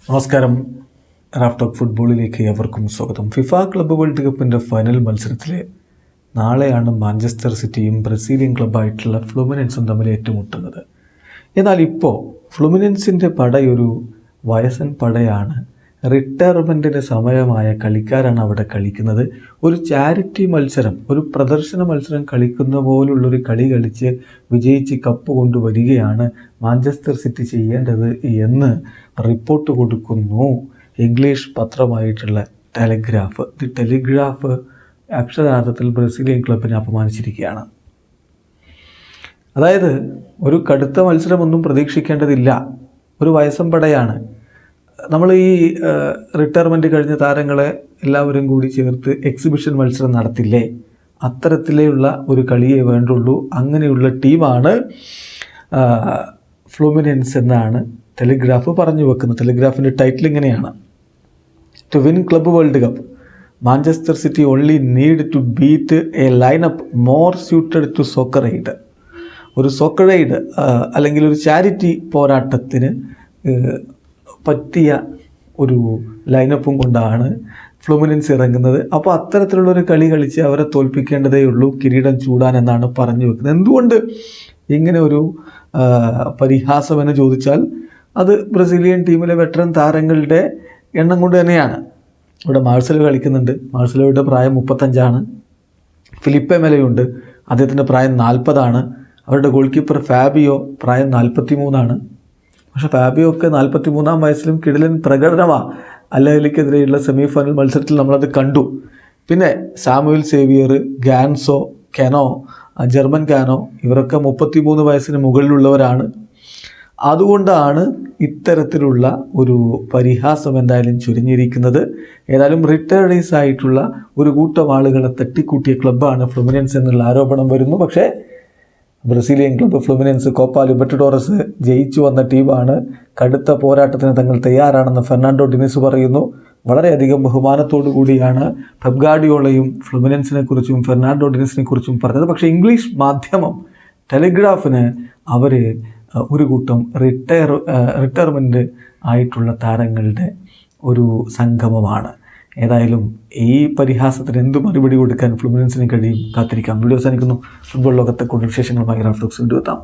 നമസ്കാരം. Raf talk ഫുട്ബോളിലേക്ക് എവർക്കും സ്വാഗതം. ഫിഫ ക്ലബ്ബ് വേൾഡ് കപ്പിൻ്റെ ഫൈനൽ മത്സരത്തിൽ നാളെയാണ് മാഞ്ചസ്റ്റർ സിറ്റിയും ബ്രസീലിയൻ ക്ലബ്ബായിട്ടുള്ള ഫ്ലുമിനൻസും തമ്മിൽ ഏറ്റുമുട്ടുന്നത്. എന്നാൽ ഇപ്പോൾ ഫ്ലുമിനൻസിൻ്റെ പടയൊരു വയസ്സൻ പടയാണ്. റിട്ടയർമെൻറ്റിന് സമയമായ കളിക്കാരാണ് അവിടെ കളിക്കുന്നത്. ഒരു ചാരിറ്റി മത്സരം, ഒരു പ്രദർശന മത്സരം കളിക്കുന്ന പോലുള്ളൊരു കളി കളിച്ച് വിജയിച്ച് കപ്പ് കൊണ്ടുവരികയാണ് മാഞ്ചസ്റ്റർ സിറ്റി ചെയ്യേണ്ടത് എന്ന് റിപ്പോർട്ട് കൊടുക്കുന്നു ഇംഗ്ലീഷ് പത്രമായിട്ടുള്ള ടെലിഗ്രാഫ്. ദി ടെലിഗ്രാഫ് അക്ഷരാർത്ഥത്തിൽ ബ്രസീലിയൻ ക്ലബിനെ അപമാനിച്ചിരിക്കുകയാണ്. അതായത് ഒരു കടുത്ത മത്സരമൊന്നും പ്രതീക്ഷിക്കേണ്ടതില്ല, ഒരു വയസ്സൻ പടയാണ്. നമ്മൾ ഈ റിട്ടയർമെൻറ്റ് കഴിഞ്ഞ താരങ്ങളെ എല്ലാവരും കൂടി ചേർത്ത് എക്സിബിഷൻ മത്സരം നടത്തില്ലേ, അത്തരത്തിലുള്ള ഒരു കളിയേ വേണ്ടുള്ളൂ. അങ്ങനെയുള്ള ടീമാണ് ഫ്ലുമിനൻസ് എന്നാണ് ടെലിഗ്രാഫ് പറഞ്ഞു വെക്കുന്നത്. ടെലിഗ്രാഫിൻ്റെ ടൈറ്റിൽ ഇങ്ങനെയാണ്: to win club world cup Manchester City only need to beat a lineup more suited to soccer aid. ഒരു സോക്കർ എയ്ഡ് അല്ലെങ്കിൽ ഒരു ചാരിറ്റി പോരാട്ടത്തിന് പറ്റിയ ഒരു ലൈനപ്പും കൊണ്ടാണ് ഫ്ലുമിനൻസ് ഇറങ്ങുന്നത്. അപ്പോൾ അത്തരത്തിലുള്ളൊരു കളി കളിച്ച് അവരെ തോൽപ്പിക്കേണ്ടതേ ഉള്ളൂ കിരീടം ചൂടാൻ എന്നാണ് പറഞ്ഞു വെക്കുന്നത്. എന്തുകൊണ്ട് ഇങ്ങനെ ഒരു പരിഹാസം എന്ന് ചോദിച്ചാൽ അത് ബ്രസീലിയൻ ടീമിലെ വെറ്ററൻ താരങ്ങളുടെ എണ്ണം കൊണ്ട് തന്നെയാണ്. ഇവിടെ മാർസലോ കളിക്കുന്നുണ്ട്. മാർസലോയുടെ പ്രായം 35. ഫിലിപ്പെ മെലയുണ്ട്, അദ്ദേഹത്തിൻ്റെ പ്രായം 40. അവരുടെ ഗോൾ കീപ്പർ ഫാബിയോ പ്രായം 43. പക്ഷേ ഫാബിയോ ഒക്കെ 43-ാം വയസ്സിലും കിടിലൻ പ്രകടനമാണ്. അൽ അഹ്ലിക്കെതിരെയുള്ള സെമി ഫൈനൽ മത്സരത്തിൽ നമ്മളത് കണ്ടു. പിന്നെ സാമുവൽ സേവിയർ, ഗാൻസോ, കെനോ, ജർമ്മൻ കാനോ, ഇവരൊക്കെ 33 വയസ്സിന് മുകളിലുള്ളവരാണ്. അതുകൊണ്ടാണ് ഇത്തരത്തിലുള്ള ഒരു പരിഹാസം എന്തായാലും ചുരുങ്ങിയിരിക്കുന്നത്. ഏതായാലും റിട്ടയർഡീസ് ആയിട്ടുള്ള ഒരു കൂട്ടം ആളുകളെ തട്ടിക്കൂട്ടിയ ക്ലബ്ബാണ് ഫ്ലുമിനൻസ് എന്നുള്ള ആരോപണം വരുന്നു. പക്ഷേ Brazilian club Fluminense Copa Libertadores ജയിച്ചു വന്ന ടീമാണ്. കടുത്ത പോരാട്ടത്തിന് തങ്ങൾ തയ്യാറാണെന്ന് ഫെർണാണ്ടോ ഡിനിസ് പറയുന്നു. വളരെയധികം ബഹുമാനത്തോടു കൂടിയാണ് പെപ് ഗാർഡിയോളയും ഫ്ലുമിനൻസിനെ കുറിച്ചും ഫെർണാണ്ടോ ഡിനിസിനെ കുറിച്ചും പറഞ്ഞത്. പക്ഷേ ഇംഗ്ലീഷ് മാധ്യമം ടെലിഗ്രാഫിന് അവർ ഒരു കൂട്ടം റിട്ടയർമെൻറ്റ് ആയിട്ടുള്ള താരങ്ങളുടെ ഒരു സംഗമമാണ്. ഏതായാലും ഈ പരിഹാസത്തിന് എന്ത് മറുപടി കൊടുക്കാൻ ഫ്ലുമിനൻസിന് കഴിയും, കാത്തിരിക്കാം. വീഡിയോ അവസാനിക്കുന്നു. ഫുട്ബോൾ ലോകത്തെ കൂടുതൽ വിശേഷങ്ങളുമായി റാഫ് ടോക്സ് വീണ്ടും എത്താം.